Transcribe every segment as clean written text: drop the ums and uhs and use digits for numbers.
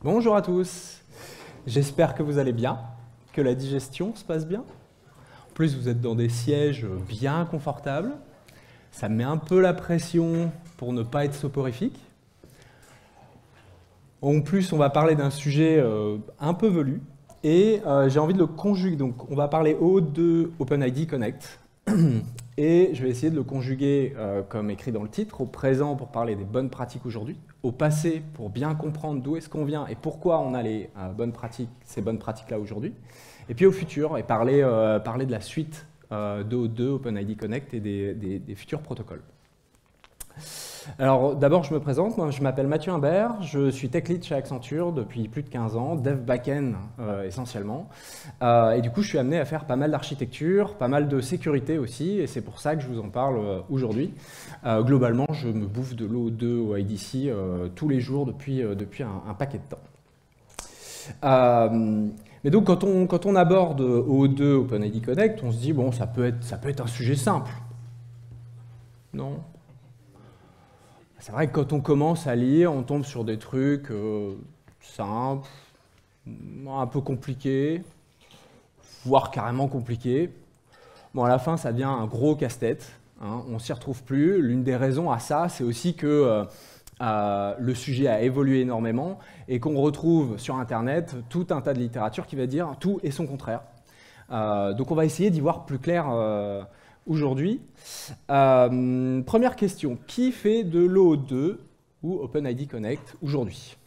Bonjour à tous, j'espère que vous allez bien, que la digestion se passe bien. En plus, vous êtes dans des sièges bien confortables. Ça met un peu la pression pour ne pas être soporifique. En plus, on va parler d'un sujet un peu velu et j'ai envie de le conjuguer. Donc, on va parler de OpenID Connect et je vais essayer de le conjuguer comme écrit dans le titre, au présent pour parler des bonnes pratiques aujourd'hui, au passé pour bien comprendre d'où est-ce qu'on vient et pourquoi on a ces bonnes pratiques-là aujourd'hui, et puis au futur et parler de la suite de OpenID Connect et des futurs protocoles. Alors d'abord je me présente, moi je m'appelle Mathieu Imbert, je suis tech lead chez Accenture depuis plus de 15 ans, dev backend essentiellement, et du coup je suis amené à faire pas mal d'architecture, pas mal de sécurité aussi, et c'est pour ça que je vous en parle aujourd'hui. Globalement je me bouffe de l'O2 au IDC tous les jours depuis un paquet de temps. Mais donc quand on aborde O2 OpenID Connect, on se dit bon ça peut être un sujet simple. Non ? C'est vrai que quand on commence à lire, on tombe sur des trucs simples, un peu compliqués, voire carrément compliqués. Bon, à la fin, ça devient un gros casse-tête, hein, on ne s'y retrouve plus. L'une des raisons à ça, c'est aussi que le sujet a évolué énormément et qu'on retrouve sur Internet tout un tas de littérature qui va dire tout et son contraire. Donc on va essayer d'y voir plus clair aujourd'hui. Première question, qui fait de l'O2 ou OpenID Connect aujourd'hui?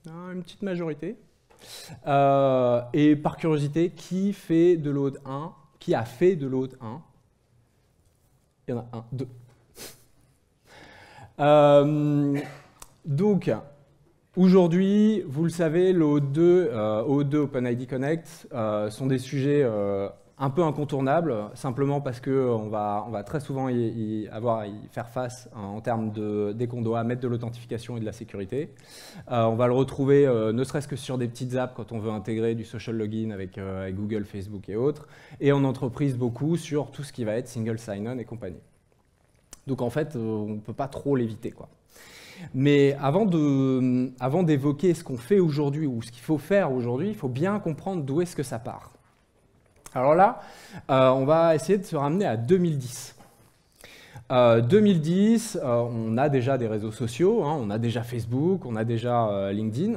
Une petite majorité. Et par curiosité, qui fait de l'O2 1? Qui a fait de l'O2 1? Il y en a un, deux. Donc, aujourd'hui, vous le savez, l'O2 OpenID Connect sont des sujets un peu incontournable, simplement parce qu'on va très souvent y faire face en termes dès qu'on doit mettre de l'authentification et de la sécurité. On va le retrouver ne serait-ce que sur des petites apps quand on veut intégrer du social login avec Google, Facebook et autres, et en entreprise beaucoup sur tout ce qui va être single sign-on et compagnie. Donc en fait, on ne peut pas trop l'éviter, quoi. Mais avant d'évoquer ce qu'on fait aujourd'hui ou ce qu'il faut faire aujourd'hui, il faut bien comprendre d'où est-ce que ça part. Alors là, on va essayer de se ramener à 2010. 2010, on a déjà des réseaux sociaux, hein, on a déjà Facebook, on a déjà LinkedIn,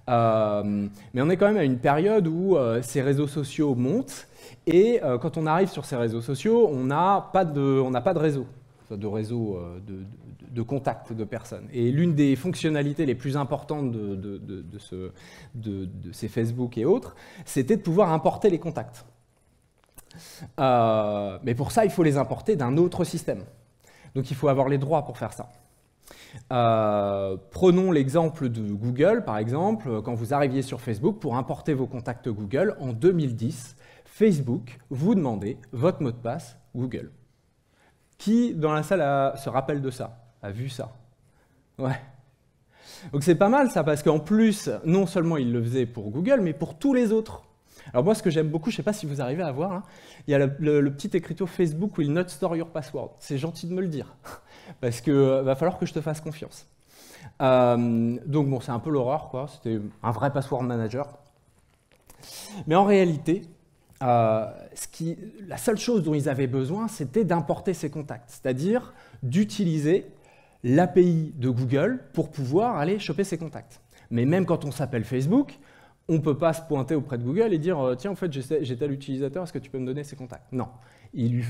mais on est quand même à une période où ces réseaux sociaux montent, et quand on arrive sur ces réseaux sociaux, on n'a pas de réseau, de contact de personnes. Et l'une des fonctionnalités les plus importantes de ces Facebook et autres, c'était de pouvoir importer les contacts. Mais pour ça, il faut les importer d'un autre système. Donc il faut avoir les droits pour faire ça. Prenons l'exemple de Google, par exemple. Quand vous arriviez sur Facebook, pour importer vos contacts Google, en 2010, Facebook vous demandait votre mot de passe Google. Qui, dans la salle, se rappelle de ça? A vu ça? Ouais. Donc c'est pas mal ça, parce qu'en plus, non seulement il le faisait pour Google, mais pour tous les autres. Alors moi, ce que j'aime beaucoup, je ne sais pas si vous arrivez à voir, hein, il y a le petit écriteau Facebook will not store your password. C'est gentil de me le dire, parce qu'il va falloir que je te fasse confiance. Donc bon, c'est un peu l'horreur, quoi. C'était un vrai password manager. Mais en réalité, la seule chose dont ils avaient besoin, c'était d'importer ces contacts, c'est-à-dire d'utiliser l'API de Google pour pouvoir aller choper ces contacts. Mais même quand on s'appelle Facebook, on ne peut pas se pointer auprès de Google et dire « Tiens, en fait, j'ai tel utilisateur, est-ce que tu peux me donner ses contacts ?» Non, il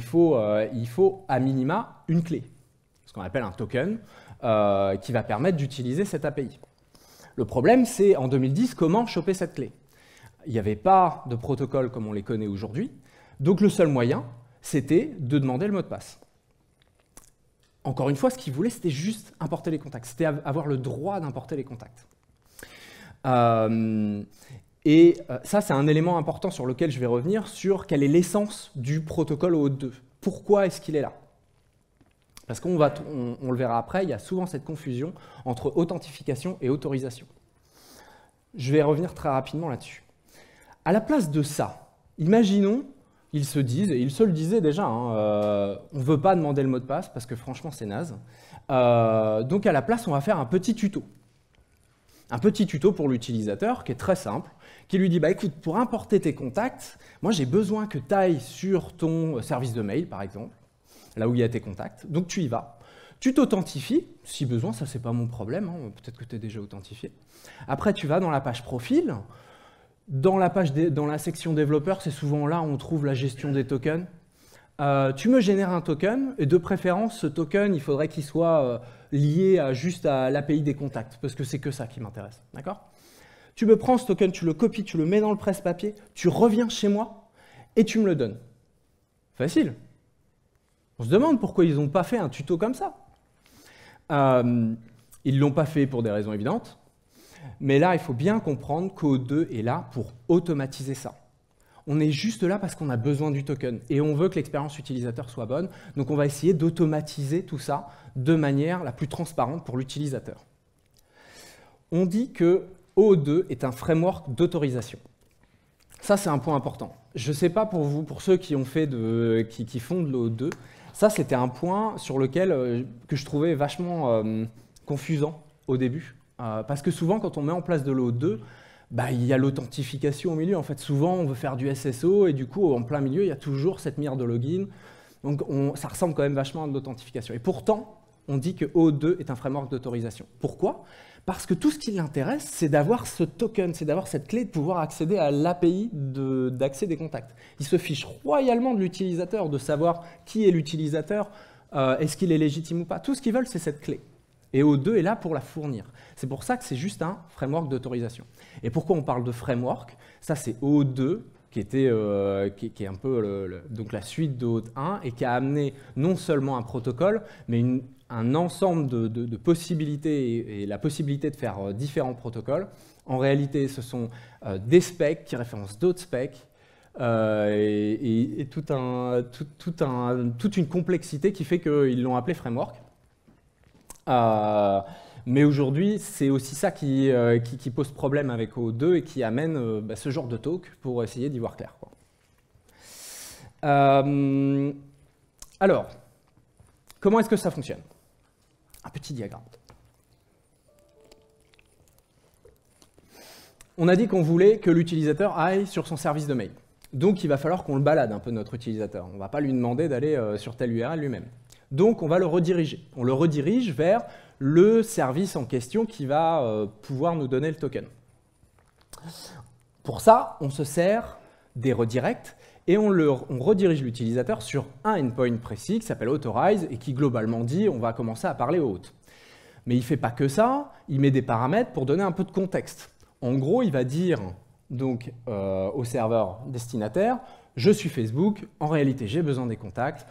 faut à minima une clé, ce qu'on appelle un token, qui va permettre d'utiliser cette API. Le problème, c'est en 2010, comment choper cette clé? Il n'y avait pas de protocole comme on les connaît aujourd'hui, donc le seul moyen, c'était de demander le mot de passe. Encore une fois, ce qu'ils voulaient, c'était juste importer les contacts, c'était avoir le droit d'importer les contacts. Et ça, c'est un élément important sur lequel je vais revenir, sur quelle est l'essence du protocole O2. Pourquoi est-ce qu'il est là? Parce qu'on le verra après, il y a souvent cette confusion entre authentification et autorisation. Je vais revenir très rapidement là-dessus. À la place de ça, imaginons ils se disent, et ils se le disaient déjà, hein, on ne veut pas demander le mot de passe parce que franchement c'est naze. Donc à la place, on va faire un petit tuto. Un petit tuto pour l'utilisateur qui est très simple, qui lui dit bah, écoute, pour importer tes contacts, moi j'ai besoin que tu ailles sur ton service de mail par exemple, là où il y a tes contacts, donc tu y vas. Tu t'authentifies, si besoin, ça c'est pas mon problème, hein, peut-être que tu es déjà authentifié. Après tu vas dans la page profil. Dans la section développeur, c'est souvent là où on trouve la gestion des tokens. Tu me génères un token, et de préférence, ce token, il faudrait qu'il soit lié juste à l'API des contacts, parce que c'est que ça qui m'intéresse. D'accord ? Tu me prends ce token, tu le copies, tu le mets dans le presse-papier, tu reviens chez moi, et tu me le donnes. Facile. On se demande pourquoi ils n'ont pas fait un tuto comme ça. Ils ne l'ont pas fait pour des raisons évidentes. Mais là, il faut bien comprendre qu'O2 est là pour automatiser ça. On est juste là parce qu'on a besoin du token et on veut que l'expérience utilisateur soit bonne. Donc on va essayer d'automatiser tout ça de manière la plus transparente pour l'utilisateur. On dit que O2 est un framework d'autorisation. Ça, c'est un point important. Je ne sais pas pour vous, pour ceux qui font de l'O2, ça, c'était un point sur lequel que je trouvais vachement confusant au début. Parce que souvent, quand on met en place de l'O2, bah, il y a l'authentification au milieu. En fait, souvent, on veut faire du SSO et du coup, en plein milieu, il y a toujours cette mire de login. Donc, ça ressemble quand même vachement à de l'authentification. Et pourtant, on dit que O2 est un framework d'autorisation. Pourquoi ? Parce que tout ce qui l'intéresse, c'est d'avoir ce token, c'est d'avoir cette clé de pouvoir accéder à l'API d'accès des contacts. Il se fiche royalement de l'utilisateur, de savoir qui est l'utilisateur, est-ce qu'il est légitime ou pas. Tout ce qu'ils veulent, c'est cette clé. Et O2 est là pour la fournir. C'est pour ça que c'est juste un framework d'autorisation. Et pourquoi on parle de framework ? Ça, c'est O2 qui est un peu donc la suite de O2 1 et qui a amené non seulement un protocole, mais un ensemble de possibilités et la possibilité de faire différents protocoles. En réalité, ce sont des specs qui référencent d'autres specs et toute une complexité qui fait qu'ils l'ont appelé framework. Mais aujourd'hui, c'est aussi ça qui pose problème avec O2 et qui amène ce genre de talk pour essayer d'y voir clair, quoi. Alors, comment est-ce que ça fonctionne ? Un petit diagramme. On a dit qu'on voulait que l'utilisateur aille sur son service de mail. Donc, il va falloir qu'on le balade un peu, notre utilisateur. On ne va pas lui demander d'aller sur telle URL lui-même. Donc, on va le rediriger. On le redirige vers le service en question qui va pouvoir nous donner le token. Pour ça, on se sert des redirects et on redirige l'utilisateur sur un endpoint précis qui s'appelle authorize et qui globalement dit on va commencer à parler au hôte. Mais il ne fait pas que ça, il met des paramètres pour donner un peu de contexte. En gros, il va dire donc, au serveur destinataire « Je suis Facebook, en réalité j'ai besoin des contacts.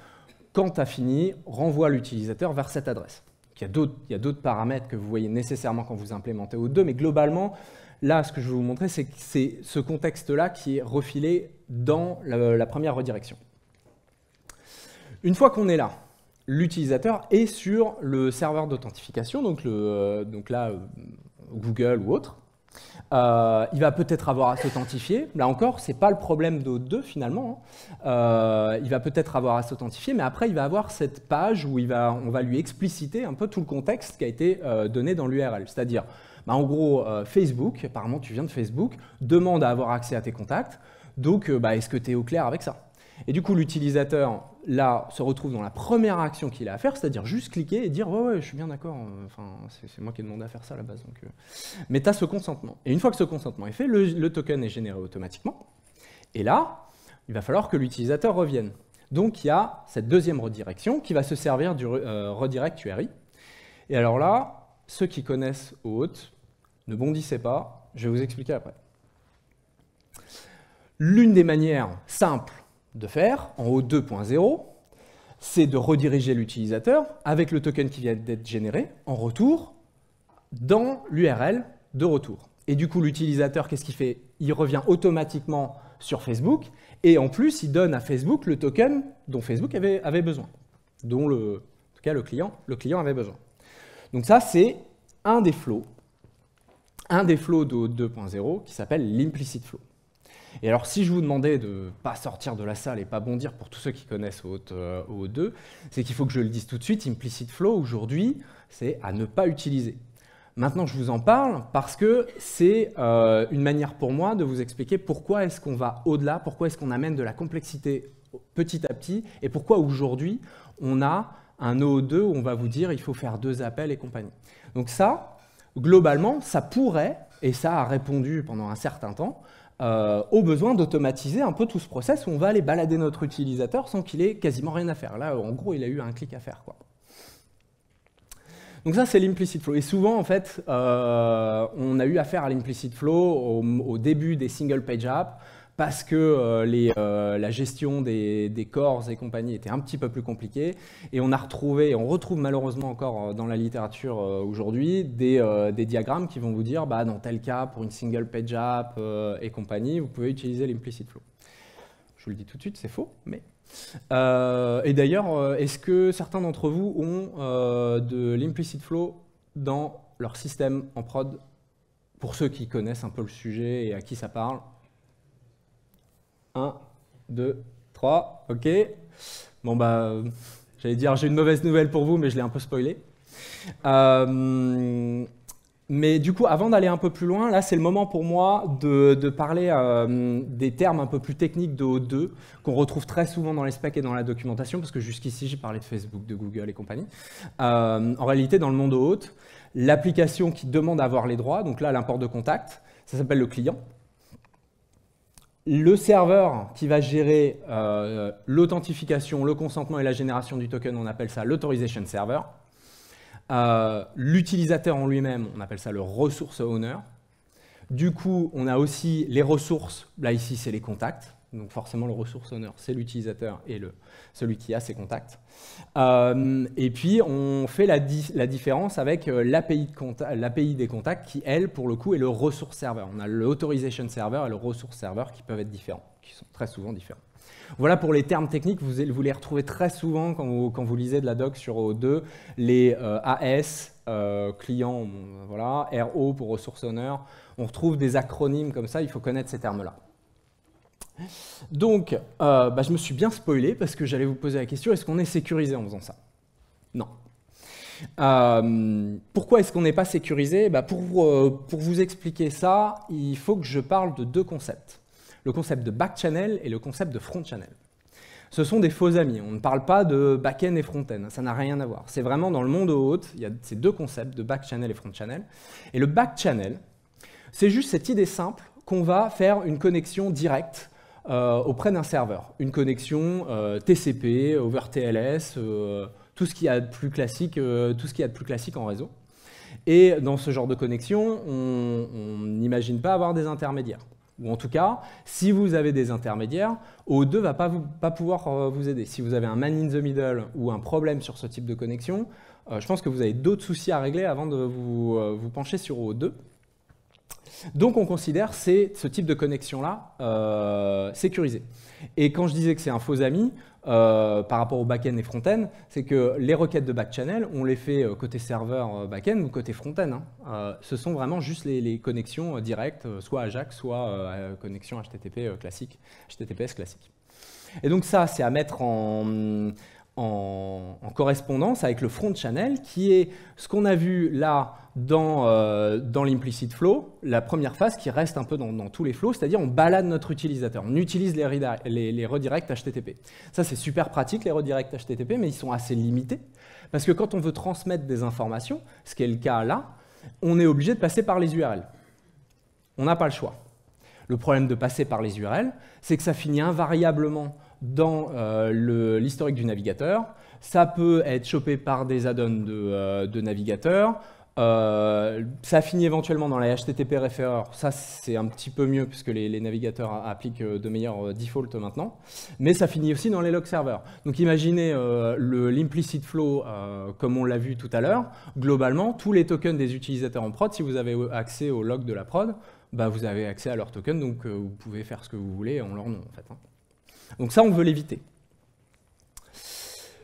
Quand tu as fini, renvoie l'utilisateur vers cette adresse. » Il y a d'autres paramètres que vous voyez nécessairement quand vous implémentez O2, mais globalement, là, ce que je vais vous montrer, c'est que c'est ce contexte-là qui est refilé dans la première redirection. Une fois qu'on est là, l'utilisateur est sur le serveur d'authentification, donc là, Google ou autre. Il va peut-être avoir à s'authentifier. Là encore, ce n'est pas le problème d'O2 finalement. Il va peut-être avoir à s'authentifier, mais après, il va avoir cette page où on va lui expliciter un peu tout le contexte qui a été donné dans l'URL. C'est-à-dire, en gros, Facebook, apparemment tu viens de Facebook, demande à avoir accès à tes contacts, donc est-ce que tu es au clair avec ça ? Et du coup, l'utilisateur, là, se retrouve dans la première action qu'il a à faire, c'est-à-dire juste cliquer et dire « Ouais, je suis bien d'accord, c'est moi qui ai demandé à faire ça à la base. » Mais tu as ce consentement. Et une fois que ce consentement est fait, le token est généré automatiquement. Et là, il va falloir que l'utilisateur revienne. Donc, il y a cette deuxième redirection qui va se servir du redirect URI. Et alors là, ceux qui connaissent OAuth, ne bondissez pas, je vais vous expliquer après. L'une des manières simples de faire, en O2.0, c'est de rediriger l'utilisateur avec le token qui vient d'être généré en retour dans l'URL de retour. Et du coup, l'utilisateur, qu'est-ce qu'il fait? Il revient automatiquement sur Facebook et en plus, il donne à Facebook le token dont Facebook avait besoin, dont en tout cas le client avait besoin. Donc ça, c'est un des flows de 2.0 qui s'appelle l'implicit flow. Et alors, si je vous demandais de ne pas sortir de la salle et pas bondir pour tous ceux qui connaissent OAuth 2, c'est qu'il faut que je le dise tout de suite, Implicit Flow, aujourd'hui, c'est à ne pas utiliser. Maintenant, je vous en parle parce que c'est une manière pour moi de vous expliquer pourquoi est-ce qu'on va au-delà, pourquoi est-ce qu'on amène de la complexité petit à petit, et pourquoi aujourd'hui, on a un OAuth 2 où on va vous dire il faut faire 2 appels et compagnie. Donc ça, globalement, ça pourrait, et ça a répondu pendant un certain temps, au besoin d'automatiser un peu tout ce process où on va aller balader notre utilisateur sans qu'il ait quasiment rien à faire. Là, en gros, il a eu un clic à faire, quoi. Donc ça, c'est l'implicit flow. Et souvent, en fait, on a eu affaire à l'implicit flow au début des single page apps parce que la gestion des cores et compagnie était un petit peu plus compliquée. Et on a retrouvé, et on retrouve malheureusement encore dans la littérature aujourd'hui, des diagrammes qui vont vous dire, bah, dans tel cas, pour une single page app et compagnie, vous pouvez utiliser l'implicit flow. Je vous le dis tout de suite, c'est faux, mais... et d'ailleurs, est-ce que certains d'entre vous ont de l'implicit flow dans leur système en prod, pour ceux qui connaissent un peu le sujet et à qui ça parle? 1, 2, 3, ok. Bon bah, j'allais dire j'ai une mauvaise nouvelle pour vous, mais je l'ai un peu spoilé. Mais du coup, avant d'aller un peu plus loin, là c'est le moment pour moi de parler des termes un peu plus techniques de OAuth 2 qu'on retrouve très souvent dans les specs et dans la documentation, parce que jusqu'ici j'ai parlé de Facebook, de Google et compagnie. En réalité, dans le monde OAuth, l'application qui demande à avoir les droits, donc là l'import de contact, ça s'appelle le client. Le serveur qui va gérer l'authentification, le consentement et la génération du token, on appelle ça l'Authorization Server. L'utilisateur en lui-même, on appelle ça le Resource Owner. Du coup, on a aussi les ressources, là ici c'est les contacts, donc forcément le Resource Owner c'est l'utilisateur et celui qui a ses contacts. Et puis on fait la différence avec l'API des contacts qui, elle, pour le coup, est le Resource Server. On a l'Authorization Server et le Resource Server qui peuvent être différents, qui sont très souvent différents. Voilà pour les termes techniques, vous les retrouvez très souvent quand vous lisez de la doc sur OAuth 2, les AS, client, voilà, RO pour Resource Owner, on retrouve des acronymes comme ça, il faut connaître ces termes-là. Donc, je me suis bien spoilé parce que j'allais vous poser la question, est-ce qu'on est sécurisé en faisant ça? Non. Pourquoi est-ce qu'on n'est pas sécurisé? Pour vous expliquer ça, il faut que je parle de 2 concepts. Le concept de back-channel et le concept de front-channel. Ce sont des faux amis, on ne parle pas de back-end et front-end, ça n'a rien à voir. C'est vraiment dans le monde OAuth, il y a ces 2 concepts de back-channel et front-channel. Et le back-channel, c'est juste cette idée simple qu'on va faire une connexion directe auprès d'un serveur. Une connexion TCP, over TLS, tout ce qu'il y a de plus classique, en réseau. Et dans ce genre de connexion, on n'imagine pas avoir des intermédiaires. Ou en tout cas, si vous avez des intermédiaires, OAuth 2 ne va pas pouvoir vous aider. Si vous avez un man in the middle ou un problème sur ce type de connexion, je pense que vous avez d'autres soucis à régler avant de vous pencher sur OAuth 2. Donc on considère ce type de connexion-là sécurisé. Et quand je disais que c'est un faux ami, par rapport au back-end et front-end, c'est que les requêtes de back-channel, on les fait côté serveur back-end ou côté front-end. Ce sont vraiment juste les connexions directes, soit AJAX, soit connexion HTTP classique, HTTPS classique. Et donc ça, c'est à mettre en correspondance avec le front-channel, qui est ce qu'on a vu là dans l'implicit flow, la première phase qui reste un peu dans tous les flows, c'est-à-dire on balade notre utilisateur, on utilise les redirects HTTP. Ça, c'est super pratique, les redirects HTTP, mais ils sont assez limités, parce que quand on veut transmettre des informations, ce qui est le cas là, on est obligé de passer par les URL. On n'a pas le choix. Le problème de passer par les URL, c'est que ça finit invariablement dans l'historique du navigateur. Ça peut être chopé par des add-ons de navigateurs. Ça finit éventuellement dans la HTTP Referrer. Ça, c'est un petit peu mieux puisque les navigateurs appliquent de meilleurs defaults maintenant. Mais ça finit aussi dans les log servers. Donc imaginez l'implicit flow comme on l'a vu tout à l'heure. Globalement, tous les tokens des utilisateurs en prod, si vous avez accès au log de la prod, vous avez accès à leurs tokens, donc vous pouvez faire ce que vous voulez en leur nom, en fait. Donc ça, on veut l'éviter.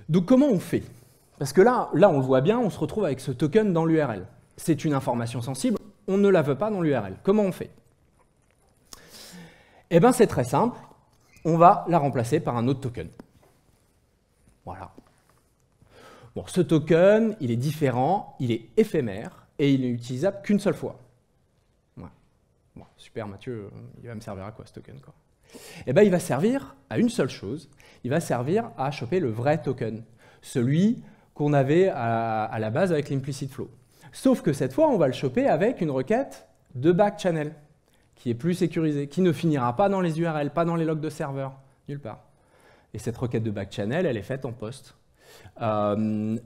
Donc comment on fait? Parce que là, on le voit bien, on se retrouve avec ce token dans l'URL. C'est une information sensible, on ne la veut pas dans l'URL. Comment on fait? Eh bien, c'est très simple. On va la remplacer par un autre token. Voilà. Bon, ce token, il est différent, il est éphémère et il n'est utilisable qu'une seule fois. Ouais. Bon, super, Mathieu, il va me servir à quoi ce token, quoi? Eh bien, il va servir à une seule chose. Il va servir à choper le vrai token, celui qu'on avait à la base avec l'implicit flow. Sauf que cette fois, on va le choper avec une requête de backchannel, qui est plus sécurisée, qui ne finira pas dans les URL, pas dans les logs de serveur, nulle part. Et cette requête de backchannel, elle est faite en post. Voilà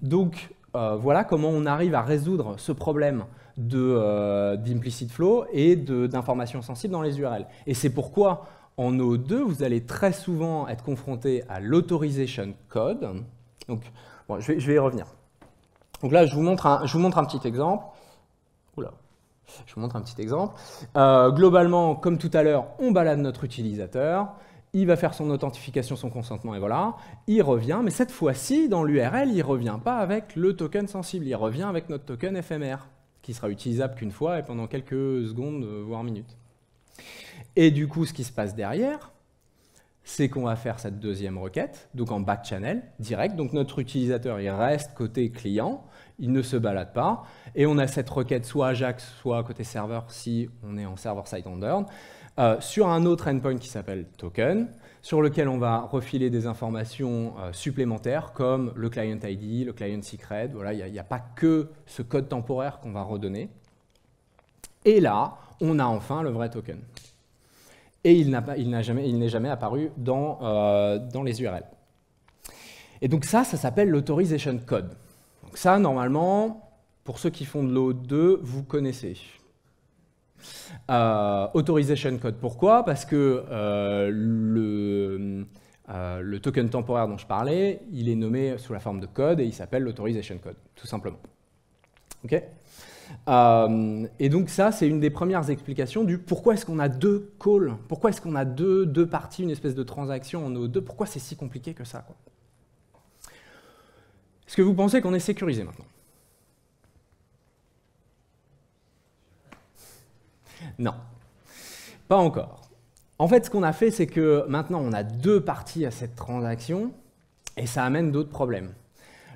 comment on arrive à résoudre ce problème d'implicit flow et d'informations sensibles dans les URL. Et c'est pourquoi, en O2, vous allez très souvent être confronté à l'Authorization Code. Donc, bon, je vais y revenir. Donc là, je vous montre un petit exemple. Oula. Je vous montre un petit exemple. Globalement, comme tout à l'heure, on balade notre utilisateur. Il va faire son authentification, son consentement, et voilà. Il revient, mais cette fois-ci, dans l'URL, il ne revient pas avec le token sensible. Il revient avec notre token éphémère, qui sera utilisable qu'une fois et pendant quelques secondes, voire minutes. Et du coup, ce qui se passe derrière, c'est qu'on va faire cette deuxième requête, donc en backchannel, direct. Donc notre utilisateur, il reste côté client, il ne se balade pas. Et on a cette requête soit Ajax, soit côté serveur, si on est en server-side rendered, sur un autre endpoint qui s'appelle token, sur lequel on va refiler des informations supplémentaires comme le client ID, le client secret. Voilà, il n'y a pas que ce code temporaire qu'on va redonner. Et là, on a enfin le vrai token. Et il n'est jamais apparu dans les URL. Et donc ça s'appelle l'Authorization Code. Donc ça, normalement, pour ceux qui font de l'O2, vous connaissez. Authorization Code, pourquoi? Parce que le token temporaire dont je parlais, il est nommé sous la forme de code et il s'appelle l'Authorization Code, tout simplement. Ok? Et donc ça, c'est une des premières explications du pourquoi est-ce qu'on a deux calls, pourquoi est-ce qu'on a deux parties, une espèce de transaction en O2, pourquoi c'est si compliqué que ça, quoi. Est-ce que vous pensez qu'on est sécurisé maintenant? Non, pas encore. En fait, ce qu'on a fait, c'est que maintenant, on a deux parties à cette transaction et ça amène d'autres problèmes.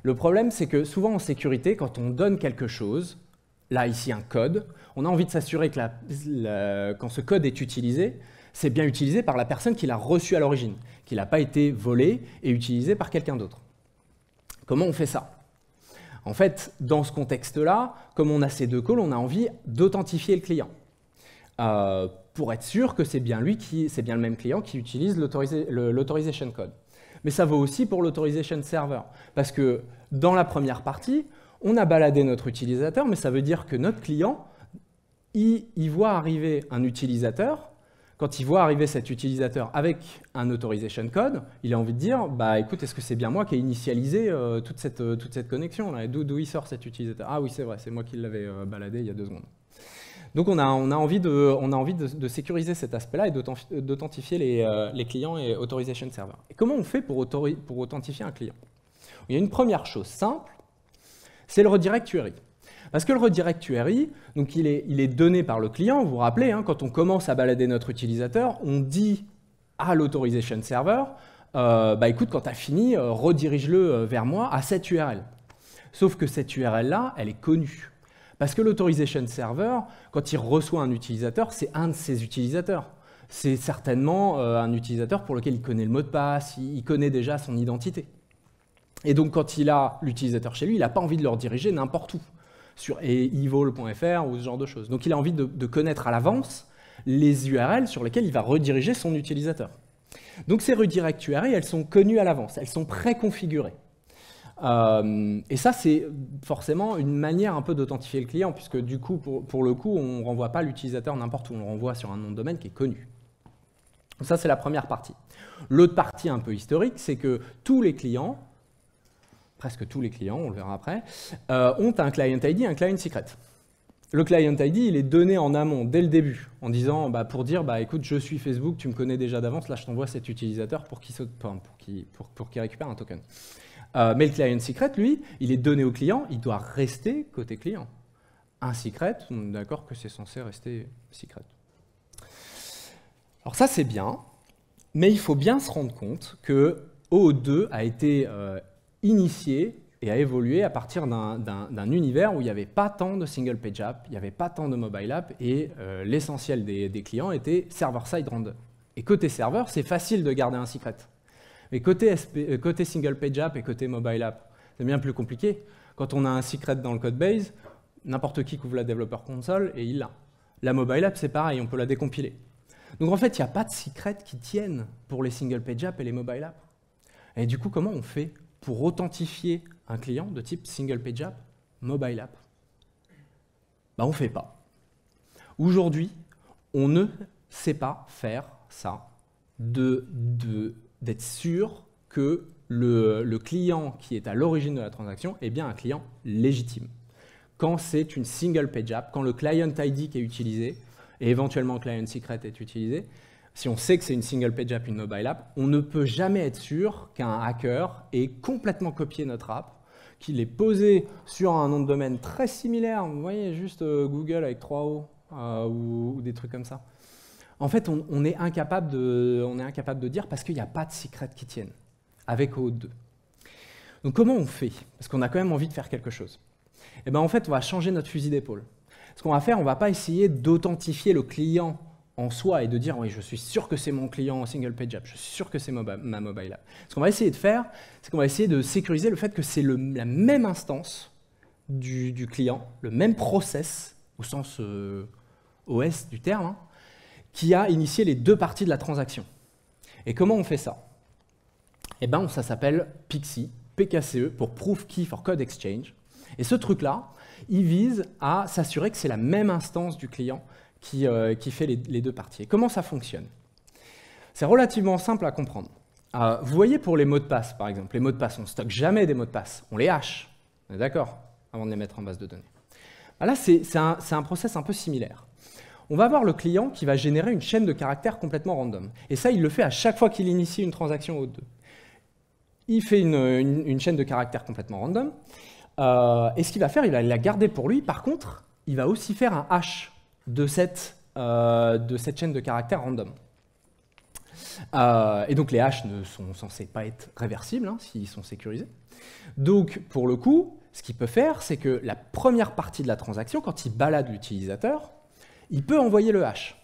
Le problème, c'est que souvent en sécurité, quand on donne quelque chose, là, ici, un code, on a envie de s'assurer que quand ce code est utilisé, c'est bien utilisé par la personne qui l'a reçu à l'origine, qu'il n'a pas été volé et utilisé par quelqu'un d'autre. Comment on fait ça? En fait, dans ce contexte-là, comme on a ces deux calls, on a envie d'authentifier le client. Pour être sûr que c'est bien le même client qui utilise l'Authorization Code. Mais ça vaut aussi pour l'Authorization Server, parce que dans la première partie, on a baladé notre utilisateur, mais ça veut dire que notre client, il voit arriver un utilisateur. Quand il voit arriver cet utilisateur avec un Authorization Code, il a envie de dire, bah écoute, est-ce que c'est bien moi qui ai initialisé toute cette connexion là? D'où il sort cet utilisateur? Ah oui, c'est vrai, c'est moi qui l'avais baladé il y a 2 secondes. Donc on a envie de sécuriser cet aspect-là et d'authentifier les clients et Authorization Server. Et comment on fait pour authentifier un client? Il y a une première chose simple, c'est le redirect URI. Parce que le redirect URI, donc il est donné par le client, vous vous rappelez, hein, quand on commence à balader notre utilisateur, on dit à l'Authorization Server, bah écoute, quand tu as fini, redirige-le vers moi à cette URL. Sauf que cette URL-là, elle est connue. Parce que l'Authorization Server, quand il reçoit un utilisateur, c'est un de ses utilisateurs. C'est certainement un utilisateur pour lequel il connaît le mot de passe, il connaît déjà son identité. Et donc quand il a l'utilisateur chez lui, il n'a pas envie de le rediriger n'importe où, sur evil.fr ou ce genre de choses. Donc il a envie de connaître à l'avance les URL sur lesquelles il va rediriger son utilisateur. Donc ces redirects URI, elles sont connues à l'avance, elles sont préconfigurées. Et ça, c'est forcément une manière un peu d'authentifier le client, puisque du coup, pour le coup, on ne renvoie pas l'utilisateur n'importe où, on le renvoie sur un nom de domaine qui est connu. Ça, c'est la première partie. L'autre partie un peu historique, c'est que tous les clients, presque tous les clients, on le verra après, ont un client ID, un client secret. Le client ID, il est donné en amont, dès le début, en disant, pour dire, écoute, je suis Facebook, tu me connais déjà d'avance, là je t'envoie cet utilisateur pour qu'il récupère un token. Mais le client secret, lui, il est donné au client, il doit rester côté client. Un secret, on est d'accord que c'est censé rester secret. Alors ça, c'est bien, mais il faut bien se rendre compte que OAuth 2 a été initié et a évolué à partir d'un univers où il n'y avait pas tant de single page app, il n'y avait pas tant de mobile app, et l'essentiel des clients était server-side random. Et côté serveur, c'est facile de garder un secret. Mais côté single page app et côté mobile app, c'est bien plus compliqué. Quand on a un secret dans le code base, n'importe qui couvre la developer console et il l'a. La mobile app, c'est pareil, on peut la décompiler. Donc en fait, il n'y a pas de secret qui tiennent pour les single page app et les mobile app. Et du coup, comment on fait pour authentifier un client de type single page app, mobile app? Ben, on ne fait pas. Aujourd'hui, on ne sait pas faire ça, d'être sûr que le client qui est à l'origine de la transaction est bien un client légitime. Quand c'est une single page app, quand le client ID qui est utilisé, et éventuellement le client secret est utilisé, si on sait que c'est une single page app, une mobile app, on ne peut jamais être sûr qu'un hacker ait complètement copié notre app, qu'il l'ait posé sur un nom de domaine très similaire, vous voyez, juste Google avec 3 O ou des trucs comme ça. En fait, on est incapable de dire parce qu'il n'y a pas de secret qui tienne avec OAuth 2. Donc comment on fait? Parce qu'on a quand même envie de faire quelque chose. Et ben en fait, on va changer notre fusil d'épaule. Ce qu'on va faire, on ne va pas essayer d'authentifier le client en soi et de dire oui, je suis sûr que c'est mon client single page app, je suis sûr que c'est ma mobile app. Ce qu'on va essayer de faire, c'est qu'on va essayer de sécuriser le fait que c'est la même instance du client, le même process au sens OS du terme, hein, qui a initié les deux parties de la transaction. Et comment on fait ça? Eh bien, ça s'appelle PKCE, PKCE pour Proof Key for Code Exchange. Et ce truc-là, il vise à s'assurer que c'est la même instance du client qui fait les deux parties. Et comment ça fonctionne? C'est relativement simple à comprendre. Vous voyez pour les mots de passe, par exemple, les mots de passe, on ne stocke jamais des mots de passe, on les hache, on est d'accord, avant de les mettre en base de données. Là, c'est un process un peu similaire. On va avoir le client qui va générer une chaîne de caractères complètement random. Et ça, il le fait à chaque fois qu'il initie une transaction OAuth 2. Il fait une chaîne de caractères complètement random. Et ce qu'il va faire, il va la garder pour lui. Par contre, il va aussi faire un hash de cette chaîne de caractères random. Et donc, les hashes ne sont censés pas être réversibles hein, s'ils sont sécurisés. Donc, pour le coup, ce qu'il peut faire, c'est que la première partie de la transaction, quand il balade l'utilisateur, il peut envoyer le hash.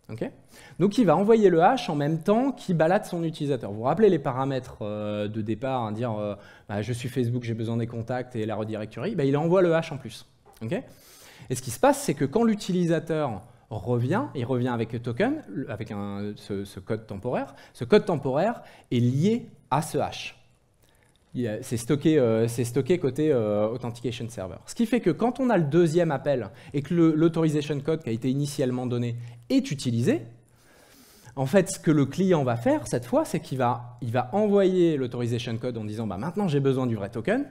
Okay, donc il va envoyer le hash en même temps qu'il balade son utilisateur. Vous vous rappelez les paramètres de départ, hein, dire je suis Facebook, j'ai besoin des contacts et la redirectory, il envoie le hash en plus. Okay, et ce qui se passe, c'est que quand l'utilisateur revient, il revient avec le token, avec ce code temporaire. Ce code temporaire est lié à ce hash. C'est stocké côté Authentication Server. Ce qui fait que quand on a le deuxième appel et que l'Authorization Code qui a été initialement donné est utilisé, en fait, ce que le client va faire cette fois, c'est qu'il va envoyer l'Authorization Code en disant maintenant j'ai besoin du vrai token,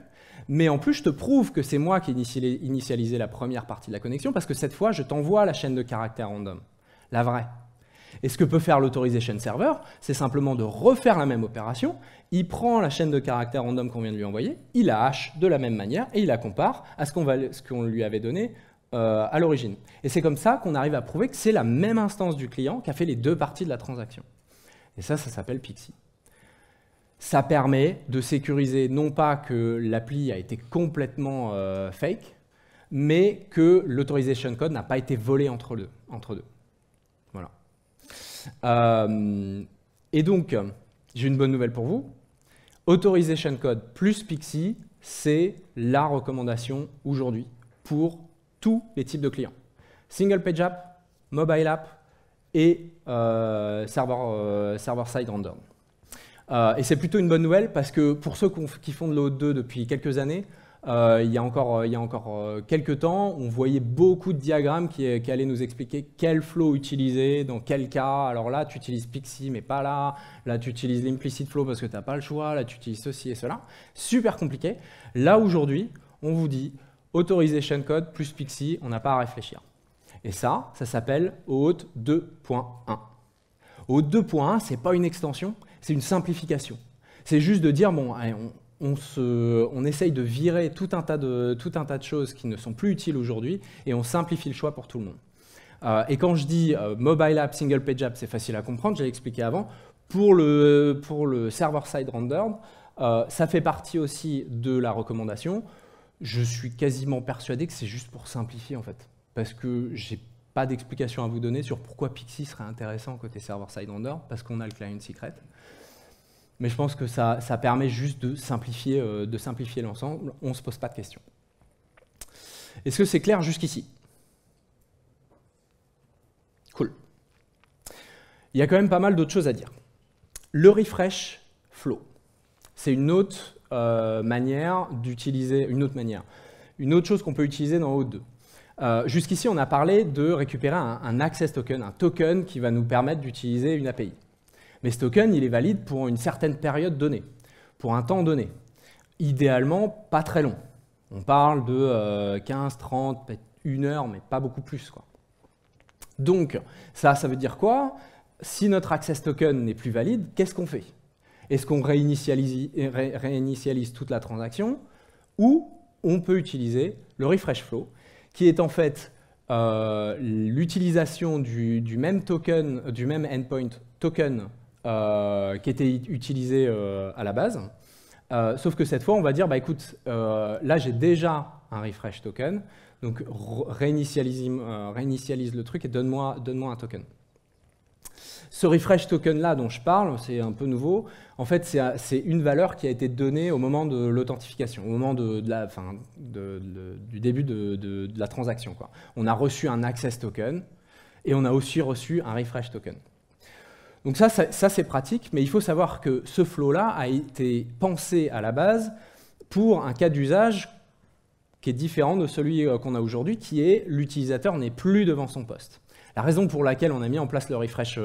mais en plus je te prouve que c'est moi qui ai initialisé la première partie de la connexion parce que cette fois je t'envoie la chaîne de caractères random, la vraie. Et ce que peut faire l'Authorization Server, c'est simplement de refaire la même opération. Il prend la chaîne de caractères random qu'on vient de lui envoyer, il la hache de la même manière et il la compare à ce qu'on lui avait donné à l'origine. Et c'est comme ça qu'on arrive à prouver que c'est la même instance du client qui a fait les deux parties de la transaction. Et ça s'appelle PKCE. Ça permet de sécuriser non pas que l'appli a été complètement fake, mais que l'Authorization Code n'a pas été volé entre deux. Voilà. Et donc, j'ai une bonne nouvelle pour vous. Authorization Code plus PKCE, c'est la recommandation aujourd'hui pour tous les types de clients. Single page app, mobile app et server-side random. Et c'est plutôt une bonne nouvelle parce que pour ceux qui font de l'OAuth 2 depuis quelques années, il y a encore quelques temps, on voyait beaucoup de diagrammes qui allaient nous expliquer quel flow utiliser, dans quel cas. Alors là, tu utilises PKCE, mais pas là. Là, tu utilises l'implicit flow parce que tu n'as pas le choix. Là, tu utilises ceci et cela. Super compliqué. Là, aujourd'hui, on vous dit Authorization Code plus PKCE, on n'a pas à réfléchir. Et ça s'appelle OAuth 2.1. OAuth 2.1, ce n'est pas une extension, c'est une simplification. C'est juste de dire, bon, allez, on essaye de virer tout un tas de choses qui ne sont plus utiles aujourd'hui et on simplifie le choix pour tout le monde. Et quand je dis mobile app, single page app, c'est facile à comprendre, j'ai expliqué avant. Pour le server-side rendered, ça fait partie aussi de la recommandation. Je suis quasiment persuadé que c'est juste pour simplifier en fait, parce que j'ai pas d'explication à vous donner sur pourquoi Pixie serait intéressant côté server-side render, parce qu'on a le client secret. Mais je pense que ça permet juste de simplifier l'ensemble, on ne se pose pas de questions. Est-ce que c'est clair jusqu'ici? Cool. Il y a quand même pas mal d'autres choses à dire. Le refresh flow, c'est une autre manière d'utiliser, une autre chose qu'on peut utiliser dans O2. Jusqu'ici, on a parlé de récupérer un access token, un token qui va nous permettre d'utiliser une API. Mais ce token, il est valide pour une certaine période donnée, pour un temps donné. Idéalement, pas très long. On parle de 15, 30, peut-être 1 heure, mais pas beaucoup plus, quoi. Donc, ça veut dire quoi? Si notre access token n'est plus valide, qu'est-ce qu'on fait? Est-ce qu'on réinitialise toute la transaction, ou on peut utiliser le refresh flow, qui est en fait l'utilisation du même token, du même endpoint token qui était utilisé à la base. Sauf que cette fois, on va dire, bah, écoute, là j'ai déjà un refresh token, donc réinitialise le truc et donne-moi un token. Ce refresh token-là dont je parle, c'est un peu nouveau. En fait, c'est une valeur qui a été donnée au moment de l'authentification, au moment du début de la transaction, quoi. On a reçu un access token et on a aussi reçu un refresh token. Donc ça c'est pratique, mais il faut savoir que ce flow-là a été pensé à la base pour un cas d'usage qui est différent de celui qu'on a aujourd'hui, qui est l'utilisateur n'est plus devant son poste. La raison pour laquelle on a mis en place le refresh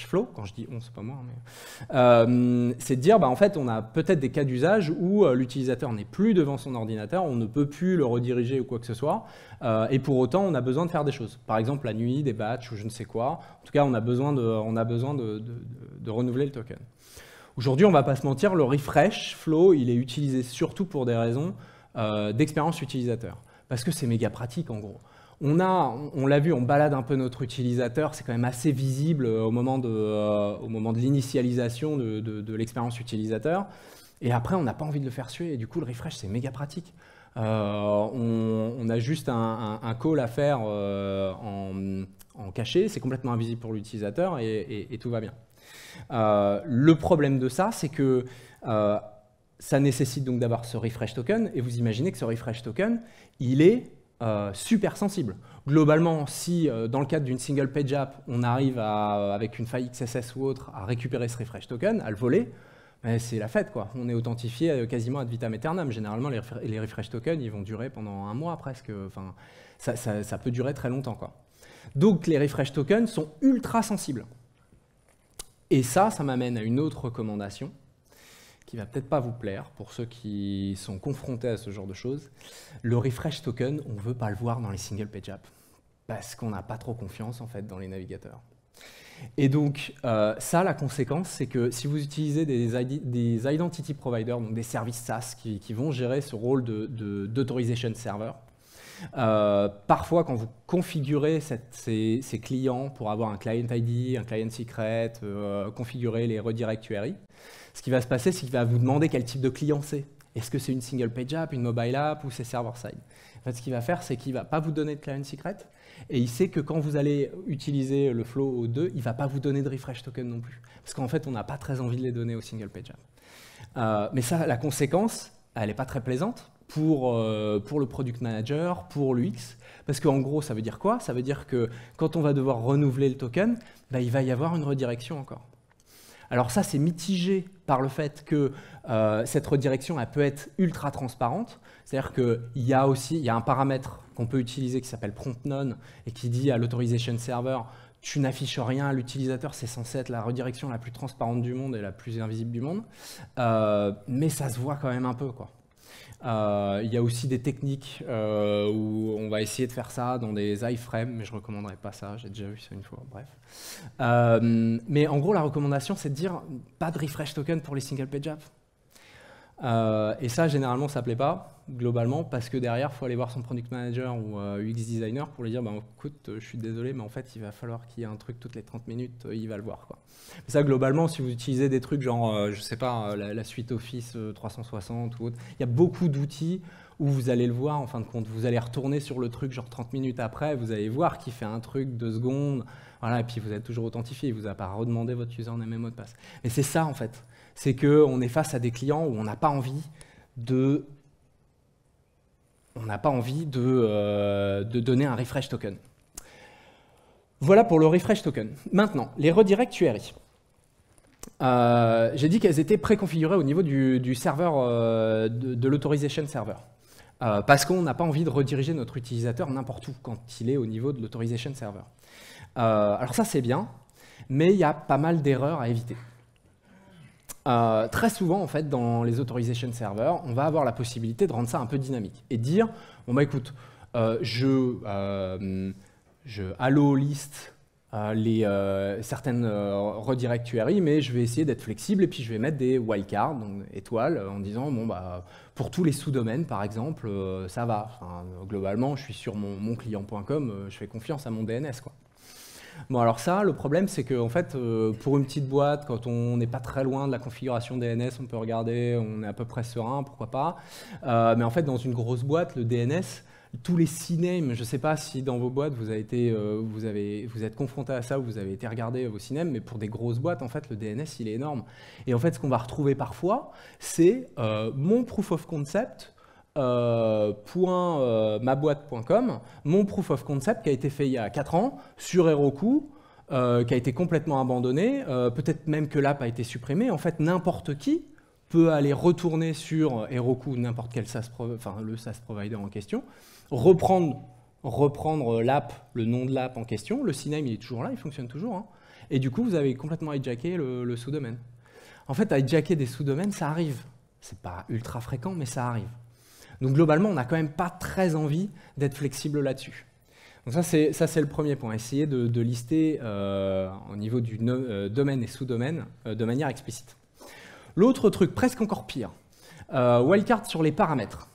flow, quand je dis on, c'est pas moi, mais c'est de dire, bah, en fait, on a peut-être des cas d'usage où l'utilisateur n'est plus devant son ordinateur, on ne peut plus le rediriger ou quoi que ce soit, et pour autant, on a besoin de faire des choses. Par exemple, la nuit, des batchs ou je ne sais quoi. En tout cas, on a besoin de renouveler le token. Aujourd'hui, on ne va pas se mentir, le refresh flow, il est utilisé surtout pour des raisons d'expérience utilisateur, parce que c'est méga pratique en gros. On l'a vu, on balade un peu notre utilisateur, c'est quand même assez visible au moment de l'initialisation de l'expérience utilisateur. Et après, on n'a pas envie de le faire suer, et du coup, le refresh, c'est méga pratique. On a juste un call à faire en caché, c'est complètement invisible pour l'utilisateur, et tout va bien. Le problème de ça, c'est que ça nécessite donc d'avoir ce refresh token, et vous imaginez que ce refresh token, il est super sensible. Globalement, si dans le cadre d'une single page app, on arrive avec une faille XSS ou autre à récupérer ce refresh token, à le voler, c'est la fête, quoi. On est authentifié quasiment ad vitam aeternam. Généralement, les refresh tokens, ils vont durer pendant 1 mois presque. Enfin, ça peut durer très longtemps, quoi. Donc, les refresh tokens sont ultra sensibles. Et ça m'amène à une autre recommandation qui va peut-être pas vous plaire pour ceux qui sont confrontés à ce genre de choses. Le refresh token, on ne veut pas le voir dans les single page apps parce qu'on n'a pas trop confiance en fait dans les navigateurs. Et donc ça, la conséquence, c'est que si vous utilisez des identity providers, donc des services SaaS qui vont gérer ce rôle d'autorization server, parfois quand vous configurez ces clients pour avoir un client ID, un client secret, configurer les redirects URI, ce qui va se passer, c'est qu'il va vous demander quel type de client c'est. Est-ce que c'est une single page app, une mobile app ou c'est server-side? En fait, ce qu'il va faire, c'est qu'il ne va pas vous donner de client secret et il sait que quand vous allez utiliser le flow O2, il ne va pas vous donner de refresh token non plus. Parce qu'en fait, on n'a pas très envie de les donner aux single page app. Mais ça, la conséquence, elle n'est pas très plaisante pour le product manager, pour l'UX. Parce qu'en gros, ça veut dire quoi? Ça veut dire que quand on va devoir renouveler le token, bah, il va y avoir une redirection encore. Alors ça, c'est mitigé par le fait que cette redirection, elle peut être ultra transparente. C'est-à-dire qu'il y a un paramètre qu'on peut utiliser qui s'appelle prompt none et qui dit à l'authorization server, tu n'affiches rien à l'utilisateur, c'est censé être la redirection la plus transparente du monde et la plus invisible du monde. Mais ça se voit quand même un peu, quoi. Il y a aussi des techniques où on va essayer de faire ça dans des iframes, mais je ne recommanderais pas ça, j'ai déjà vu ça une fois, bref. Mais en gros, la recommandation, c'est de dire pas de refresh token pour les single page apps. Et ça, généralement, ça ne plaît pas, globalement, parce que derrière, il faut aller voir son product manager ou UX designer pour lui dire, bah, écoute, je suis désolé, mais en fait, il va falloir qu'il y ait un truc toutes les 30 minutes, il va le voir, quoi. Mais ça, globalement, si vous utilisez des trucs genre, je sais pas, la suite Office 360 ou autre, il y a beaucoup d'outils où vous allez le voir, en fin de compte. Vous allez retourner sur le truc genre 30 minutes après, vous allez voir qu'il fait un truc 2 secondes, voilà, et puis vous êtes toujours authentifié, il ne vous a pas redemandé votre username et mot de passe. Mais c'est ça, en fait. C'est qu'on est face à des clients où on n'a pas envie de donner un refresh token. Voilà pour le refresh token. Maintenant, les redirects URI. J'ai dit qu'elles étaient préconfigurées au niveau du serveur, de l'authorization server. Parce qu'on n'a pas envie de rediriger notre utilisateur n'importe où quand il est au niveau de l'authorization server. Alors ça, c'est bien, mais il y a pas mal d'erreurs à éviter. Très souvent, en fait, dans les authorization servers, on va avoir la possibilité de rendre ça un peu dynamique et de dire, bon bah écoute, je allo list certaines redirect URI, mais je vais essayer d'être flexible et puis je vais mettre des wildcards, donc étoiles, en disant, bon bah pour tous les sous-domaines, par exemple, ça va. Enfin, globalement, je suis sur mon client.com, je fais confiance à mon DNS, quoi. Bon, alors ça, le problème, c'est que en fait, pour une petite boîte, quand on n'est pas très loin de la configuration DNS, on peut regarder, on est à peu près serein, pourquoi pas. Mais en fait, dans une grosse boîte, le DNS, tous les CNAME, je ne sais pas si dans vos boîtes, vous êtes confronté à ça ou vous avez été regarder vos CNAME, mais pour des grosses boîtes, en fait, le DNS, il est énorme. Et en fait, ce qu'on va retrouver parfois, c'est mon proof of concept, maboîte.com, mon proof of concept qui a été fait il y a 4 ans sur Heroku, qui a été complètement abandonné, peut-être même que l'app a été supprimée. En fait, n'importe qui peut aller retourner sur Heroku, n'importe quel le SaaS provider en question, reprendre l'app, le nom de l'app en question, le CNAME il est toujours là, il fonctionne toujours, hein, et du coup vous avez complètement hijacké le sous-domaine. En fait, hijacker des sous-domaines, ça arrive. C'est pas ultra fréquent, mais ça arrive. Donc globalement, on n'a quand même pas très envie d'être flexible là-dessus. Donc ça, c'est le premier point. Essayer de lister au niveau du domaine et sous-domaine de manière explicite. L'autre truc, presque encore pire, wildcard sur les paramètres.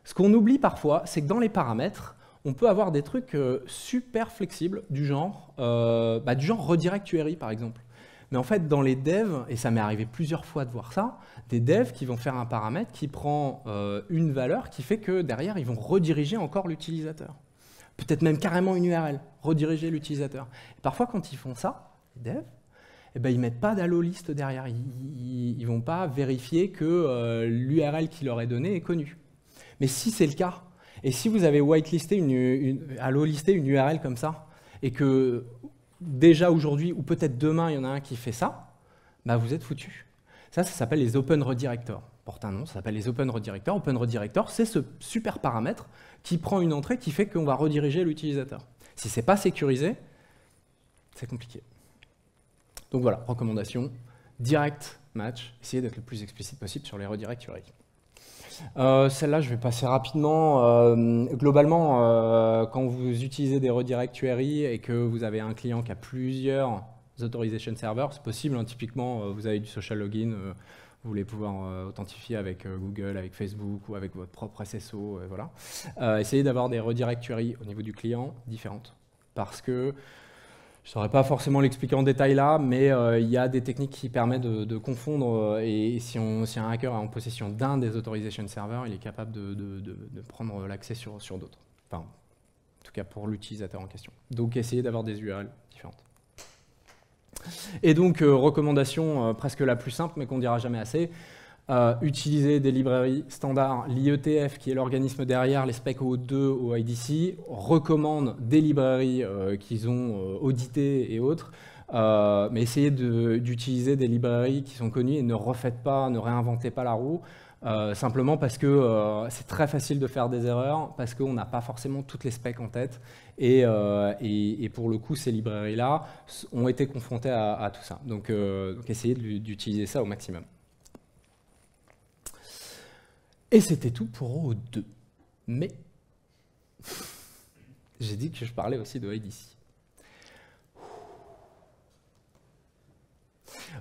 Ce qu'on oublie parfois, c'est que dans les paramètres, on peut avoir des trucs super flexibles du genre redirect URI par exemple. Mais en fait, dans les devs, et ça m'est arrivé plusieurs fois de voir ça, des devs qui vont faire un paramètre qui prend une valeur qui fait que derrière, ils vont rediriger encore l'utilisateur. Peut-être même carrément une URL, rediriger l'utilisateur. Et parfois, quand ils font ça, les devs, eh ben, ils ne mettent pas d'allo list derrière. Ils ne vont pas vérifier que l'URL qui leur est donnée est connue. Mais si c'est le cas, et si vous avez whitelisté allo-listé une URL comme ça, et que déjà aujourd'hui, ou peut-être demain, il y en a un qui fait ça, bah vous êtes foutu. Ça s'appelle les Open Redirectors. Porte un nom, ça s'appelle les Open Redirectors. Open Redirector, c'est ce super paramètre qui prend une entrée qui fait qu'on va rediriger l'utilisateur. Si ce n'est pas sécurisé, c'est compliqué. Donc voilà, recommandation, direct match, essayez d'être le plus explicite possible sur les redirects URI. Celle-là, je vais passer rapidement. Globalement, quand vous utilisez des redirects URI et que vous avez un client qui a plusieurs authorization servers, c'est possible, hein, typiquement, vous avez du social login, vous voulez pouvoir authentifier avec Google, avec Facebook ou avec votre propre SSO, voilà. Essayez d'avoir des redirects URI au niveau du client différentes. Parce que je ne saurais pas forcément l'expliquer en détail là, mais il y a des techniques qui permettent de confondre, et si un hacker est en possession d'un des authorization servers, il est capable de prendre l'accès sur d'autres. Enfin, en tout cas pour l'utilisateur en question. Donc essayez d'avoir des URL différentes. Et donc, recommandation presque la plus simple, mais qu'on ne dira jamais assez, utiliser des librairies standards. L'IETF, qui est l'organisme derrière les specs OAuth2 au IDC, recommande des librairies qu'ils ont auditées et autres, mais essayez d'utiliser des librairies qui sont connues et ne refaites pas, ne réinventez pas la roue, simplement parce que c'est très facile de faire des erreurs, parce qu'on n'a pas forcément toutes les specs en tête, et pour le coup, ces librairies-là ont été confrontées à tout ça. Donc essayez d'utiliser ça au maximum. Et c'était tout pour OAuth2. Mais j'ai dit que je parlais aussi de IDC.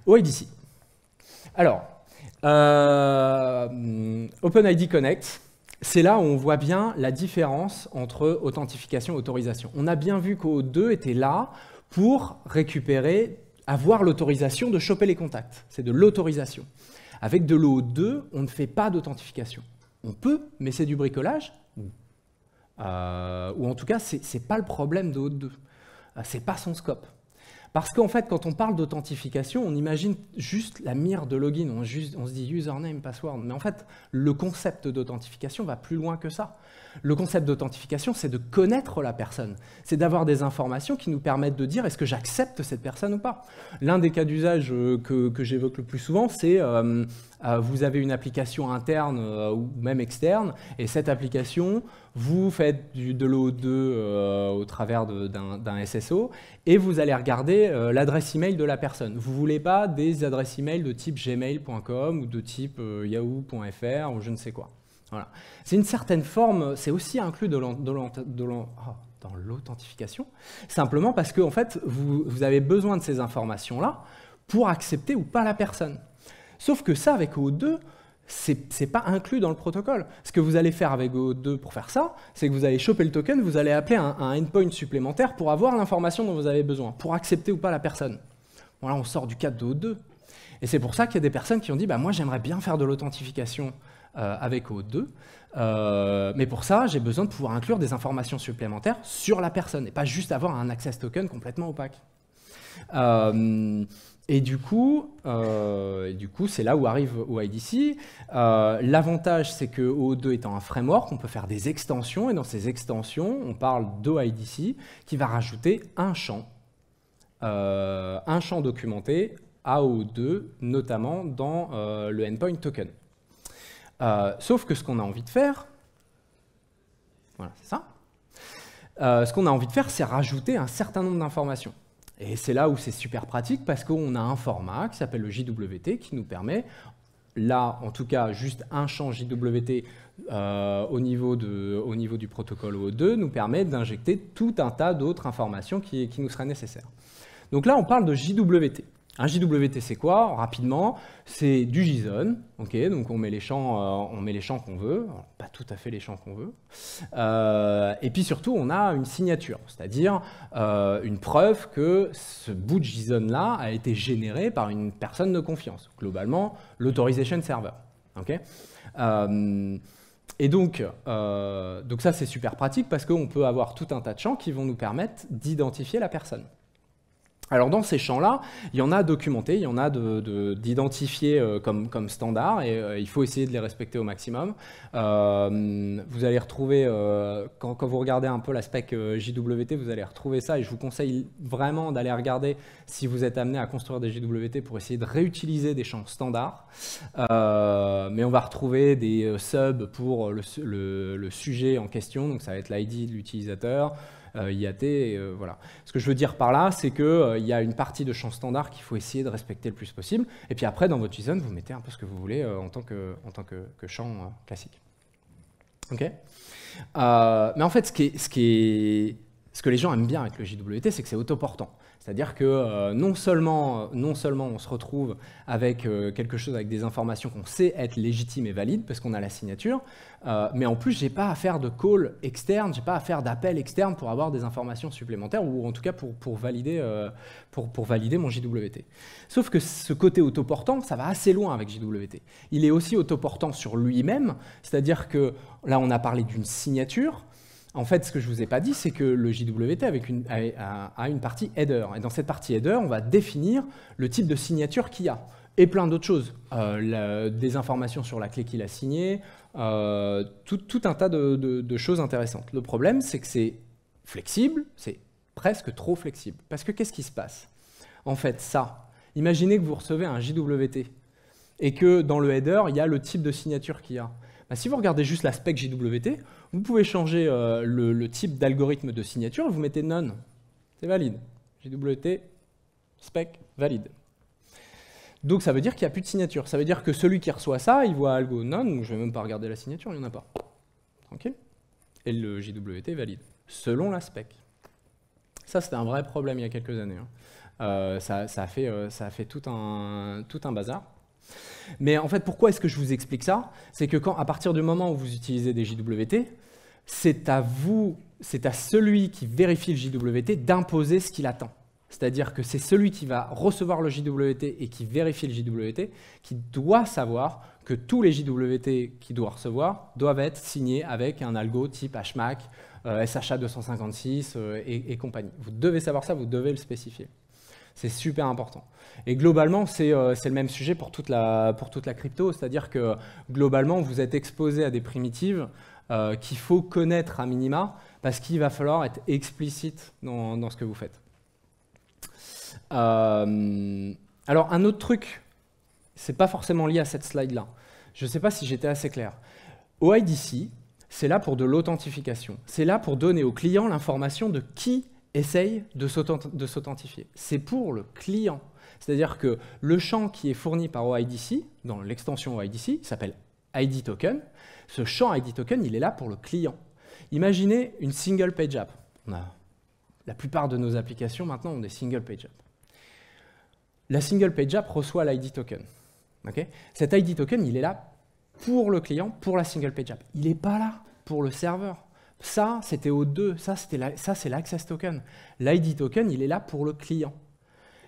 OIDC. Alors, OpenID Connect, c'est là où on voit bien la différence entre authentification et autorisation. On a bien vu qu'O2 était là pour récupérer, avoir l'autorisation de choper les contacts. C'est de l'autorisation. Avec de l'O2, on ne fait pas d'authentification. On peut, mais c'est du bricolage. Ou en tout cas, ce n'est pas le problème de O2. Ce n'est pas son scope. Parce qu'en fait, quand on parle d'authentification, on imagine juste la mire de login. On se dit username, password. Mais en fait, le concept d'authentification va plus loin que ça. Le concept d'authentification, c'est de connaître la personne. C'est d'avoir des informations qui nous permettent de dire est-ce que j'accepte cette personne ou pas. L'un des cas d'usage que j'évoque le plus souvent, c'est vous avez une application interne ou même externe, et cette application, vous faites de l'O2 au travers d'un SSO, et vous allez regarder l'adresse email de la personne. Vous ne voulez pas des adresses email de type gmail.com ou de type yahoo.fr ou je ne sais quoi. Voilà. C'est une certaine forme, c'est aussi inclus dans l'authentification, simplement parce que en fait, vous avez besoin de ces informations-là pour accepter ou pas la personne. Sauf que ça, avec O2, c'est pas inclus dans le protocole. Ce que vous allez faire avec O2 pour faire ça, c'est que vous allez choper le token, vous allez appeler un endpoint supplémentaire pour avoir l'information dont vous avez besoin, pour accepter ou pas la personne. Voilà, on sort du cadre de O2. Et c'est pour ça qu'il y a des personnes qui ont dit bah, « moi, j'aimerais bien faire de l'authentification avec O2, mais pour ça, j'ai besoin de pouvoir inclure des informations supplémentaires sur la personne, et pas juste avoir un access token complètement opaque. » Et du coup, c'est là où arrive OIDC. L'avantage, c'est que O2 étant un framework, on peut faire des extensions, et dans ces extensions, on parle d'OIDC qui va rajouter un champ documenté à O2, notamment dans le endpoint token. Sauf que ce qu'on a envie de faire, voilà, c'est ça. Ce qu'on a envie de faire, c'est rajouter un certain nombre d'informations. Et c'est là où c'est super pratique parce qu'on a un format qui s'appelle le JWT qui nous permet, là en tout cas juste un champ JWT au niveau du protocole O2 nous permet d'injecter tout un tas d'autres informations qui nous seraient nécessaires. Donc là on parle de JWT. Un JWT, c'est quoi? Rapidement, c'est du JSON. Okay, donc on met les champs qu'on veut. Alors, pas tout à fait les champs qu'on veut. Et puis surtout, on a une signature, c'est-à-dire une preuve que ce bout de JSON-là a été généré par une personne de confiance. Globalement, l'authorization server. Okay, et donc ça, c'est super pratique parce qu'on peut avoir tout un tas de champs qui vont nous permettre d'identifier la personne. Alors dans ces champs-là, il y en a documentés, il y en a d'identifiés comme standard et il faut essayer de les respecter au maximum. Vous allez retrouver, quand vous regardez un peu la spec JWT, vous allez retrouver ça et je vous conseille vraiment d'aller regarder si vous êtes amené à construire des JWT pour essayer de réutiliser des champs standards. Mais on va retrouver des subs pour le sujet en question, donc ça va être l'ID de l'utilisateur. IAT, voilà. Ce que je veux dire par là, c'est qu'il y a une partie de champ standard qu'il faut essayer de respecter le plus possible. Et puis après, dans votre JSON, vous mettez un peu ce que vous voulez en tant que champ classique. Okay, mais en fait, ce que les gens aiment bien avec le JWT, c'est que c'est autoportant. C'est-à-dire que non seulement on se retrouve avec quelque chose avec des informations qu'on sait être légitimes et valides parce qu'on a la signature, mais en plus, je n'ai pas à faire de call externe, je n'ai pas à faire d'appel externe pour avoir des informations supplémentaires ou en tout cas pour valider mon JWT. Sauf que ce côté autoportant, ça va assez loin avec JWT. Il est aussi autoportant sur lui-même, c'est-à-dire que là, on a parlé d'une signature. En fait, ce que je ne vous ai pas dit, c'est que le JWT a une partie header. Et dans cette partie header, on va définir le type de signature qu'il y a. Et plein d'autres choses. Des informations sur la clé qu'il a signée, tout un tas de choses intéressantes. Le problème, c'est que c'est flexible, c'est presque trop flexible. Parce que qu'est-ce qui se passe? En fait, ça, imaginez que vous recevez un JWT et que dans le header, il y a le type de signature qu'il y a. Ben, si vous regardez juste la spec JWT, vous pouvez changer le type d'algorithme de signature et vous mettez none. C'est valide. JWT, spec, valide. Donc ça veut dire qu'il n'y a plus de signature. Ça veut dire que celui qui reçoit ça, il voit algo none, donc je ne vais même pas regarder la signature, il n'y en a pas. Tranquille. Et le JWT est valide, selon la spec. Ça, c'était un vrai problème il y a quelques années. Hein. Ça a fait tout un bazar. Mais en fait, pourquoi est-ce que je vous explique ça? C'est que à partir du moment où vous utilisez des JWT, c'est à celui qui vérifie le JWT d'imposer ce qu'il attend. C'est-à-dire que c'est celui qui va recevoir le JWT et qui vérifie le JWT qui doit savoir que tous les JWT qu'il doit recevoir doivent être signés avec un algo type HMAC, SHA 256 et compagnie. Vous devez savoir ça, vous devez le spécifier. C'est super important. Et globalement, c'est le même sujet pour toute la crypto, c'est-à-dire que globalement, vous êtes exposé à des primitives qu'il faut connaître à minima parce qu'il va falloir être explicite dans ce que vous faites. Alors, un autre truc, c'est pas forcément lié à cette slide-là. Je ne sais pas si j'étais assez clair. OIDC, c'est là pour de l'authentification. C'est là pour donner au client l'information de qui essaye de s'authentifier. C'est pour le client. C'est-à-dire que le champ qui est fourni par OIDC, dans l'extension OIDC, il s'appelle ID Token. Ce champ ID Token, il est là pour le client. Imaginez une single page app. La plupart de nos applications maintenant ont des single page app. La single page app reçoit l'ID Token. Okay? Cet ID Token, il est là pour le client, pour la single page app. Il n'est pas là pour le serveur. Ça, c'était O2, ça c'est l'Access Token. L'ID Token, il est là pour le client.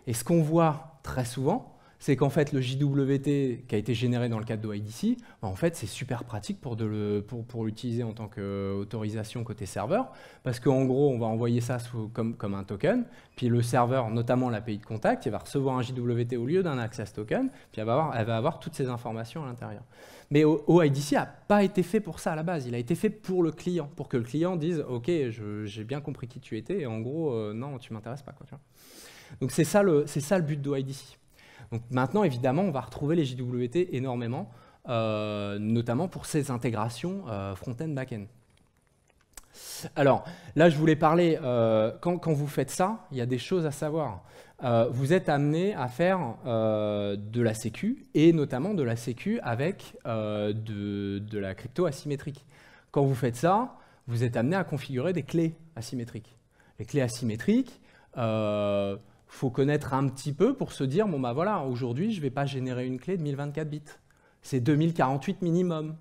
Et ce qu'on voit très souvent, c'est qu'en fait, le JWT qui a été généré dans le cadre d'OIDC, en fait, c'est super pratique pour l'utiliser en tant qu'autorisation côté serveur, parce qu'en gros, on va envoyer ça comme un token, puis le serveur, notamment l'API de contact, il va recevoir un JWT au lieu d'un Access Token, puis elle va avoir toutes ces informations à l'intérieur. Mais OIDC n'a pas été fait pour ça à la base, il a été fait pour le client, pour que le client dise « Ok, j'ai bien compris qui tu étais, et en gros, non, tu ne m'intéresses pas. » quoi, tu vois. Donc c'est ça le but d'OIDC. Donc maintenant, évidemment, on va retrouver les JWT énormément, notamment pour ces intégrations front-end, back-end. Alors, là, je voulais parler, quand vous faites ça, il y a des choses à savoir. Vous êtes amené à faire de la sécu, et notamment de la sécu avec de la crypto asymétrique. Quand vous faites ça, vous êtes amené à configurer des clés asymétriques. Les clés asymétriques, faut connaître un petit peu pour se dire, bon bah voilà, aujourd'hui, je ne vais pas générer une clé de 1024 bits. C'est 2048 minimum.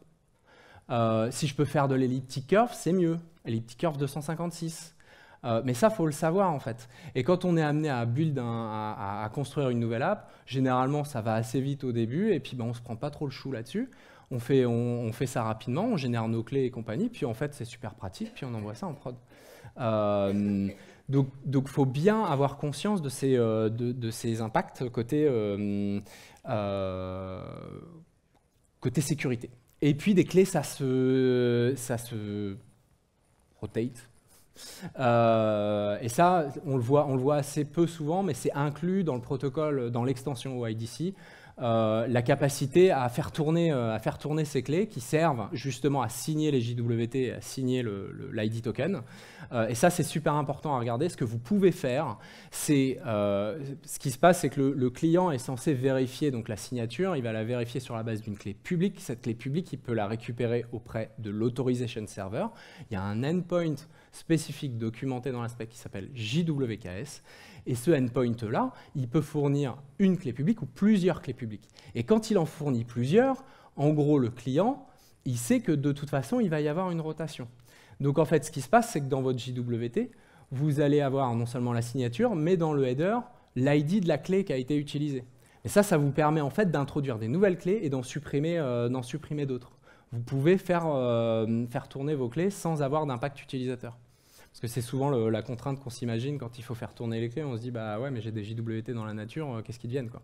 Si je peux faire de l'elliptic curve, c'est mieux. Elliptic curve 256. Mais ça, il faut le savoir en fait. Et quand on est amené à build, à construire une nouvelle app, généralement, ça va assez vite au début, et puis on ne se prend pas trop le chou là-dessus. On fait ça rapidement, on génère nos clés et compagnie, puis en fait, c'est super pratique, puis on envoie ça en prod. Donc, il faut bien avoir conscience de ces impacts côté sécurité. Et puis, des clés, ça se rotate. Et ça, on le voit assez peu souvent, mais c'est inclus dans le protocole, dans l'extension OIDC, la capacité à faire tourner ces clés qui servent justement à signer les JWT, à signer l'ID token. Et ça, c'est super important à regarder. Ce que vous pouvez faire, c'est ce qui se passe, c'est que le client est censé vérifier donc la signature. Il va la vérifier sur la base d'une clé publique. Cette clé publique, il peut la récupérer auprès de l'Authorization Server. Il y a un endpoint spécifique documenté dans la spec qui s'appelle JWKS. Et ce endpoint-là, il peut fournir une clé publique ou plusieurs clés publiques. Et quand il en fournit plusieurs, en gros, le client, il sait que de toute façon, il va y avoir une rotation. Donc en fait, ce qui se passe, c'est que dans votre JWT, vous allez avoir non seulement la signature, mais dans le header, l'ID de la clé qui a été utilisée. Et ça vous permet en fait d'introduire des nouvelles clés et d'en supprimer d'autres. Vous pouvez faire tourner vos clés sans avoir d'impact utilisateur. Parce que c'est souvent la contrainte qu'on s'imagine quand il faut faire tourner les clés. On se dit, bah ouais, mais j'ai des JWT dans la nature, qu'est-ce qu'ils deviennent quoi.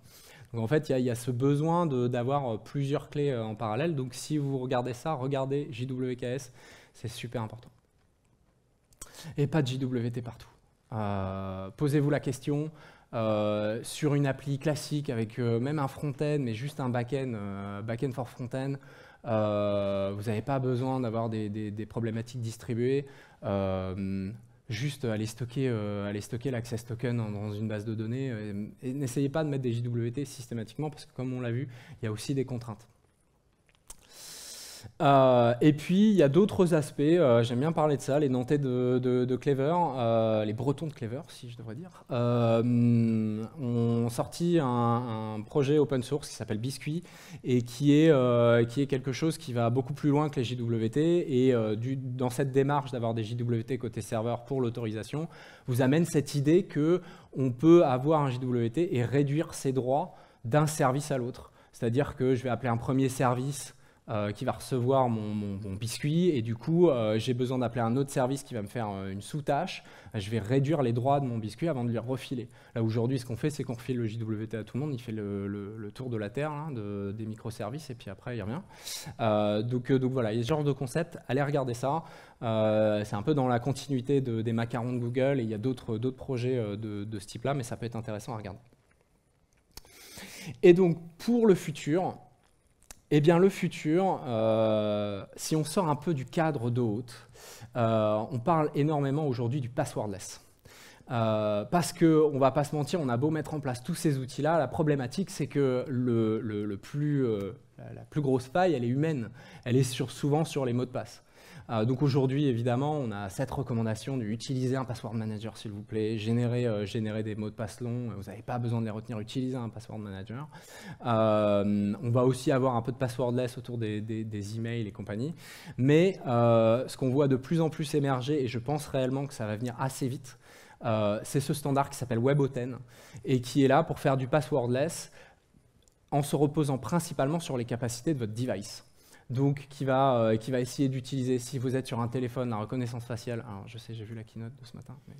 Donc en fait, il y a ce besoin d'avoir plusieurs clés en parallèle. Donc si vous regardez ça, regardez JWKS, c'est super important. Et pas de JWT partout. Posez-vous la question, sur une appli classique avec même un front-end, mais juste un back-end for front-end, vous n'avez pas besoin d'avoir des problématiques distribuées. Juste aller stocker l'Access Token dans une base de données. Et n'essayez pas de mettre des JWT systématiquement parce que comme on l'a vu, il y a aussi des contraintes. Et puis, il y a d'autres aspects, j'aime bien parler de ça, les Nantais de Clever, les Bretons de Clever, si je devrais dire, ont sorti un projet open source qui s'appelle Biscuit, et qui est quelque chose qui va beaucoup plus loin que les JWT, et dans cette démarche d'avoir des JWT côté serveur pour l'autorisation, vous amène cette idée qu'on peut avoir un JWT et réduire ses droits d'un service à l'autre. C'est-à-dire que je vais appeler un premier service qui va recevoir mon biscuit, et du coup, j'ai besoin d'appeler un autre service qui va me faire une sous-tâche. Je vais réduire les droits de mon biscuit avant de lui refiler. Là, aujourd'hui, ce qu'on fait, c'est qu'on refile le JWT à tout le monde. Il fait le tour de la Terre, hein, des microservices, et puis après, il revient. Donc voilà, il y a ce genre de concept. Allez regarder ça. C'est un peu dans la continuité des macarons de Google, et il y a d'autres projets de ce type-là, mais ça peut être intéressant à regarder. Et donc, pour le futur, eh bien, le futur, si on sort un peu du cadre de haute, on parle énormément aujourd'hui du passwordless. Parce qu'on ne va pas se mentir, on a beau mettre en place tous ces outils-là, la problématique, c'est que la plus grosse faille, elle est humaine. Elle est souvent sur les mots de passe. Donc aujourd'hui, évidemment, on a cette recommandation d'utiliser un password manager, s'il vous plaît, générer des mots de passe longs, vous n'avez pas besoin de les retenir, utilisez un password manager. On va aussi avoir un peu de passwordless autour des emails et compagnie, mais ce qu'on voit de plus en plus émerger, et je pense réellement que ça va venir assez vite, c'est ce standard qui s'appelle WebAuthn, et qui est là pour faire du passwordless en se reposant principalement sur les capacités de votre device. Donc, qui va essayer d'utiliser, si vous êtes sur un téléphone, la reconnaissance faciale. Alors, je sais, j'ai vu la keynote de ce matin. Mais,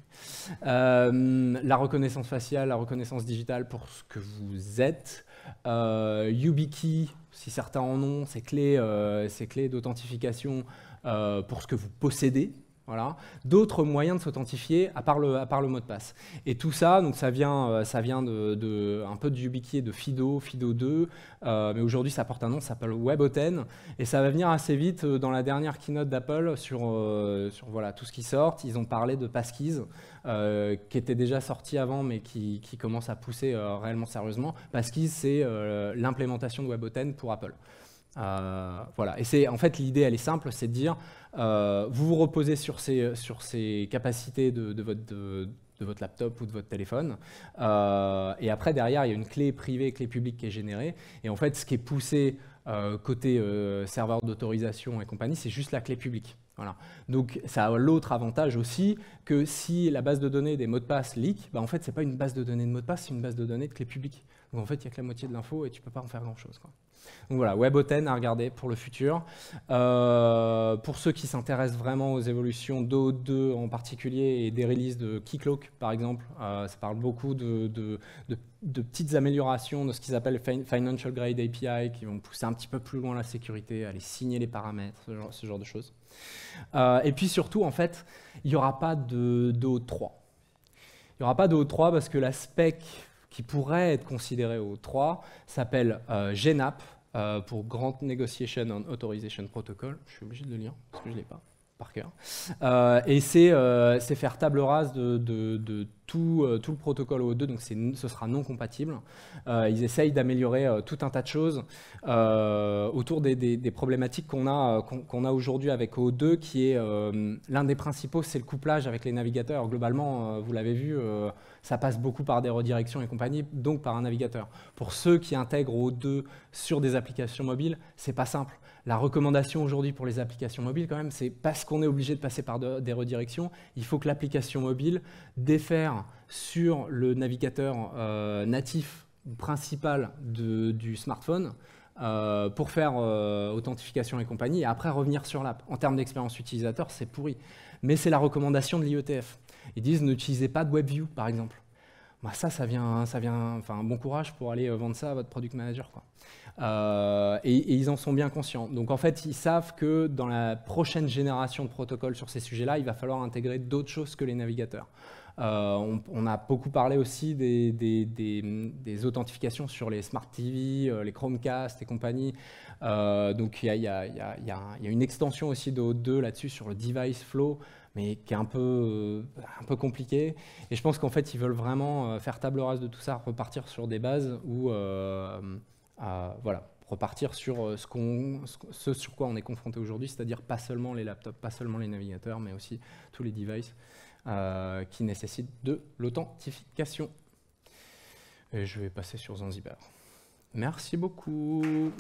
la reconnaissance faciale, la reconnaissance digitale pour ce que vous êtes. YubiKey, si certains en ont, ces clés d'authentification pour ce que vous possédez. Voilà. D'autres moyens de s'authentifier à part le mot de passe. Et tout ça, donc ça vient un peu de YubiKey, de Fido 2, mais aujourd'hui ça porte un nom, ça s'appelle WebAuthn, et ça va venir assez vite. Dans la dernière keynote d'Apple sur voilà, tout ce qui sort, ils ont parlé de Passkeys, qui était déjà sorti avant, mais qui commence à pousser réellement sérieusement. Passkeys, c'est l'implémentation de WebAuthn pour Apple. Voilà. Et en fait, l'idée, elle est simple, c'est de dire, vous vous reposez sur ces capacités de votre laptop ou de votre téléphone, et après, derrière, il y a une clé privée, clé publique qui est générée, et en fait, ce qui est poussé côté serveur d'autorisation et compagnie, c'est juste la clé publique. Voilà. Donc, ça a l'autre avantage aussi que si la base de données des mots de passe leak, bah, en fait, ce n'est pas une base de données de mots de passe, c'est une base de données de clé publique. Donc, en fait, il n'y a que la moitié de l'info et tu ne peux pas en faire grand-chose, quoi. Donc voilà, WebAuthn à regarder pour le futur. Pour ceux qui s'intéressent vraiment aux évolutions d'O2 en particulier et des releases de Keycloak, par exemple, ça parle beaucoup de petites améliorations de ce qu'ils appellent Financial Grade API, qui vont pousser un petit peu plus loin la sécurité, aller signer les paramètres, ce genre de choses. Et puis surtout, en fait, il n'y aura pas d'O3. Il n'y aura pas d'O3 parce que la spec qui pourrait être considérée O3 s'appelle GNAP, pour Grant Negotiation and Authorization Protocol. Je suis obligé de le lire parce que je ne l'ai pas par cœur. Et c'est faire table rase de tout le protocole O2, donc ce sera non compatible. Ils essayent d'améliorer tout un tas de choses autour des problématiques qu'on a aujourd'hui avec O2, qui est l'un des principaux, c'est le couplage avec les navigateurs. Globalement, vous l'avez vu, ça passe beaucoup par des redirections et compagnie, donc par un navigateur. Pour ceux qui intègrent O2 sur des applications mobiles, c'est pas simple. La recommandation aujourd'hui pour les applications mobiles, quand même, c'est parce qu'on est obligé de passer par des redirections, il faut que l'application mobile défère sur le navigateur natif principal du smartphone pour faire authentification et compagnie, et après revenir sur l'app. En termes d'expérience utilisateur, c'est pourri. Mais c'est la recommandation de l'IETF. Ils disent n'utilisez pas de WebView, par exemple. Bah ça vient, enfin, bon courage pour aller vendre ça à votre product manager, quoi. Et ils en sont bien conscients. Donc en fait, ils savent que dans la prochaine génération de protocoles sur ces sujets-là, il va falloir intégrer d'autres choses que les navigateurs. On a beaucoup parlé aussi des authentifications sur les Smart TV, les Chromecast et compagnie. Donc il y a une extension aussi de O2 là-dessus sur le device flow, mais qui est un peu compliqué. Et je pense qu'en fait, ils veulent vraiment faire table rase de tout ça, repartir sur des bases où, voilà, repartir sur ce sur quoi on est confronté aujourd'hui, c'est-à-dire pas seulement les laptops, pas seulement les navigateurs, mais aussi tous les devices qui nécessitent de l'authentification. Et je vais passer sur Zanzibar. Merci beaucoup.